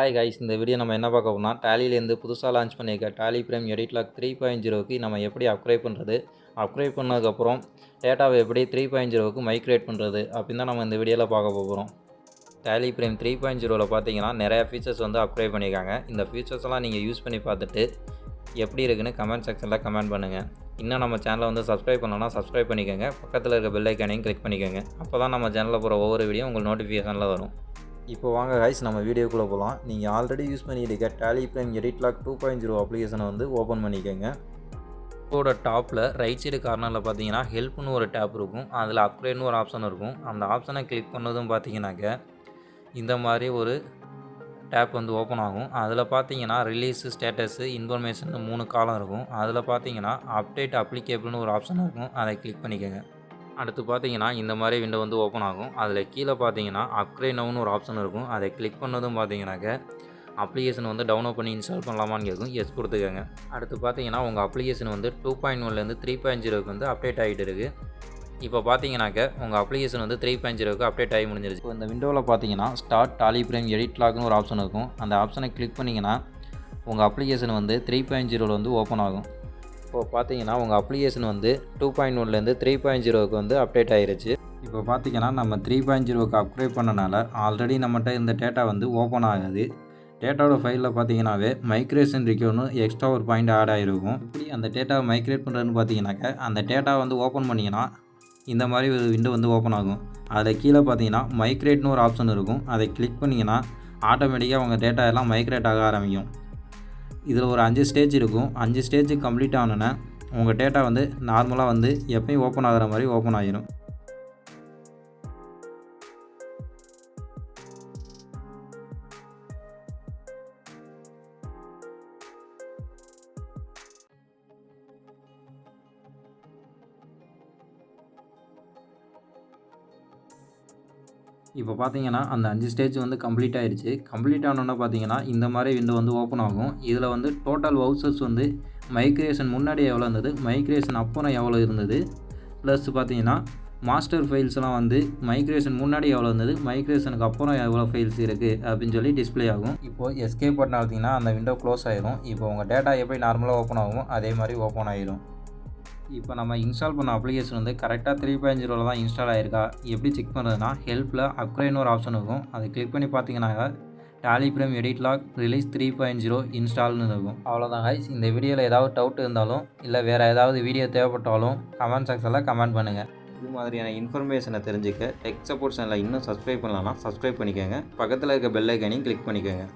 Hi guys, இந்த video நம்ம என்ன பார்க்க போகிறோம்னா டேலியிலேருந்து புதுசாக லான்ச் பண்ணியிருக்க Tallyprime எடிட் லாக் 3.0க்கு நம்ம எப்படி அப்கிரேட் பண்ணுறது, அப்கிரேட் பண்ணதுக்கப்புறம் டேட்டாவை எப்படி 3.0க்கு மைக்ரேட் பண்ணுறது அப்படின்னு தான் நம்ம இந்த வீடியோவில் பார்க்க போகிறோம். Tallyprime 3.0வில் பார்த்தீங்கன்னா நிறையா ஃபீச்சர்ஸ் வந்து அப்கிரேட் பண்ணியிருக்காங்க. இந்த ஃபீச்சர்ஸ் எல்லாம் நீங்கள் யூஸ் பண்ணி பார்த்துட்டு எப்படி இருக்குன்னு கமெண்ட் செக்ஷனில் கமெண்ட் பண்ணுங்கள். இன்னும் நம்ம சேனலை வந்து சப்ஸ்கிரைப் பண்ணோன்னா சப்ஸ்கிரைப் பண்ணிக்கோங்க. பக்கத்தில் இருக்க பெல் ஐக்கானையும் கிளிக் பண்ணிக்கோங்க. அப்போ தான் நம்ம சேனலில் போகிற ஒவ்வொரு வீடியோ உங்களுக்கு நோட்டிஃபிகேஷனில் வரும். இப்போ வாங்க கைஸ், நம்ம வீடியோக்குள்ளே போகலாம். நீங்கள் ஆல்ரெடி யூஸ் பண்ணிட்டு இருக்க Tallyprime எடிட் லாக் 2.0 அப்ளிகேஷனை வந்து ஓப்பன் பண்ணிக்கோங்க. இதோட டாப்பில் ரைட் சைடு கார்னரில் பார்த்தீங்கன்னா ஹெல்ப்னு ஒரு டேப் இருக்கும். அதில் அப்கிரேட்னு ஒரு ஆப்ஷன் இருக்கும். அந்த ஆப்ஷனை கிளிக் பண்ணதும் பார்த்தீங்கன்னாக்க இந்த மாதிரி ஒரு டேப் வந்து ஓப்பன் ஆகும். அதில் பார்த்தீங்கன்னா ரிலீஸு, ஸ்டேட்டஸு, இன்ஃபர்மேஷன் 3 காலம் இருக்கும். அதில் பார்த்தீங்கன்னா அப்டேட் அப்ளிகேபிள்னு ஒரு ஆப்ஷன் இருக்கும். அதை கிளிக் பண்ணிக்கோங்க. அடுத்து பார்த்தீங்கன்னா இந்த மாதிரி விண்டோ வந்து ஓப்பன் ஆகும். அதில் கீழே பார்த்தீங்கன்னா அப்கிரேட் நவுன்னு ஒரு ஆப்ஷன் இருக்கும். அதை கிளிக் பண்ணதும் பார்த்தீங்கன்னாக்க அப்ளிகேஷன் வந்து டவுன்லோட் பண்ணி இன்ஸ்டால் பண்ணலாமான்னு கேட்கும். எஸ் கொடுத்துக்கோங்க. அடுத்து பார்த்தீங்கன்னா உங்கள் அப்ளிகேஷன் வந்து 2.1லேருந்து 3.0க்கு வந்து அப்டேட் ஆகிட்டு இருக்குது. இப்போ பார்த்தீங்கன்னாக்க உங்கள் அப்ளிகேஷன் வந்து 3.0க்கு அப்டேட் ஆகி முடிஞ்சிருச்சு. இப்போ இந்த விண்டோவில் பார்த்தீங்கன்னா ஸ்டார்ட் Tallyprime எடிட் லாக்னு ஒரு ஆப்ஷன் இருக்கும். அந்த ஆப்ஷனை கிளிக் பண்ணிங்கன்னா உங்கள் அப்ளிகேஷன் வந்து 3.0வில் வந்து ஓப்பன் ஆகும். இப்போ பார்த்தீங்கன்னா உங்கள் அப்ளிகேஷன் வந்து 2.1லேருந்து 3.0க்கு வந்து அப்டேட் ஆகிருச்சு. இப்போ பார்த்தீங்கன்னா நம்ம 3.0க்கு அப்கிரேட் பண்ணனால ஆல்ரெடி நம்மகிட்ட இந்த டேட்டா வந்து ஓப்பன் ஆகாது. டேட்டாவோட ஃபைலில் பார்த்தீங்கன்னாவே மைக்ரேஷன் ரிக்யூர்னு எக்ஸ்ட்ரா ஒரு பாயிண்ட் ஆட் ஆகிருக்கும். இப்படி அந்த டேட்டாவை மைக்ரேட் பண்ணுறதுன்னு பார்த்தீங்கன்னாக்க அந்த டேட்டா வந்து ஓப்பன் பண்ணிங்கன்னா இந்த மாதிரி ஒரு விண்டோ வந்து ஓப்பன் ஆகும். அதில் கீழே பார்த்தீங்கன்னா மைக்ரேட்னு ஒரு ஆப்ஷன் இருக்கும். அதை கிளிக் பண்ணிங்கன்னா ஆட்டோமேட்டிக்காக உங்கள் டேட்டா எல்லாம் மைக்ரேட் ஆக ஆரம்பிக்கும். இதில் ஒரு 5 ஸ்டேஜ் இருக்கும். 5 ஸ்டேஜ் கம்ப்ளீட் ஆனோன்னே உங்கள் டேட்டா வந்து நார்மலாக வந்து எப்பயும் ஓப்பன் ஆகிற மாதிரி ஓப்பன் ஆகிடும். இப்போ பார்த்தீங்கன்னா அந்த 5 ஸ்டேஜ் வந்து கம்ப்ளீட் ஆகிடுச்சு. கம்ப்ளீட் ஆனோன்னா பார்த்தீங்கன்னா இந்த மாதிரி விண்டோ வந்து ஓப்பன் ஆகும். இதில் வந்து டோட்டல் வவுச்சர்ஸ் வந்து மைக்ரேஷன் முன்னாடி எவ்வளோ இருந்தது, மைக்ரேஷன் அப்புறம் எவ்வளோ இருந்தது, ப்ளஸ் பார்த்தீங்கன்னா மாஸ்டர் ஃபைல்ஸ்லாம் வந்து மைக்ரேஷன் முன்னாடி எவ்வளோ இருந்தது, மைக்ரேஷனுக்கு அப்புறம் எவ்வளோ ஃபைல்ஸ் இருக்குது அப்படின்னு சொல்லி டிஸ்பிளே ஆகும். இப்போது எஸ்கேப் பட்டன் அழுத்திங்கன்னா அந்த விண்டோ க்ளோஸ் ஆகிடும். இப்போ உங்கள் டேட்டா எப்படி நார்மலாக ஓப்பன் ஆகும் அதே மாதிரி ஓப்பன் ஆகிடும். இப்போ நம்ம இன்ஸ்டால் பண்ண அப்ளிகேஷன் வந்து கரெக்டாக 3.0வில் தான் இன்ஸ்டால் ஆகிருக்கா எப்படி செக் பண்ணுறதுனா ஹெல்ப்பில் அப்கிரேட்னு ஒரு ஆப்ஷன் இருக்கும். அதை கிளிக் பண்ணி பார்த்தீங்கன்னா Tallyprime எடிட் லாக் ரிலீஸ் 3.0 இன்ஸ்டால்னு இருக்கும். அவ்வளோதான் கைஸ். இந்த வீடியோவில் ஏதாவது டவுட் இருந்தாலும் இல்லை வேறு ஏதாவது வீடியோ தேவைப்பட்டாலும் கமெண்ட் செக்ஷனில் கமெண்ட் பண்ணுங்கள். இது மாதிரியான இன்ஃபர்மேஷனை தெரிஞ்சுக்க டெக் சப்போர்ட் சேனலை இன்னும் சப்ஸ்கிரைப் பண்ணலாம்னா சப்ஸ்கிரைப் பண்ணிக்கோங்க. பக்கத்தில் இருக்க பெல் ஐக்கானையும் கிளிக் பண்ணிக்கோங்க.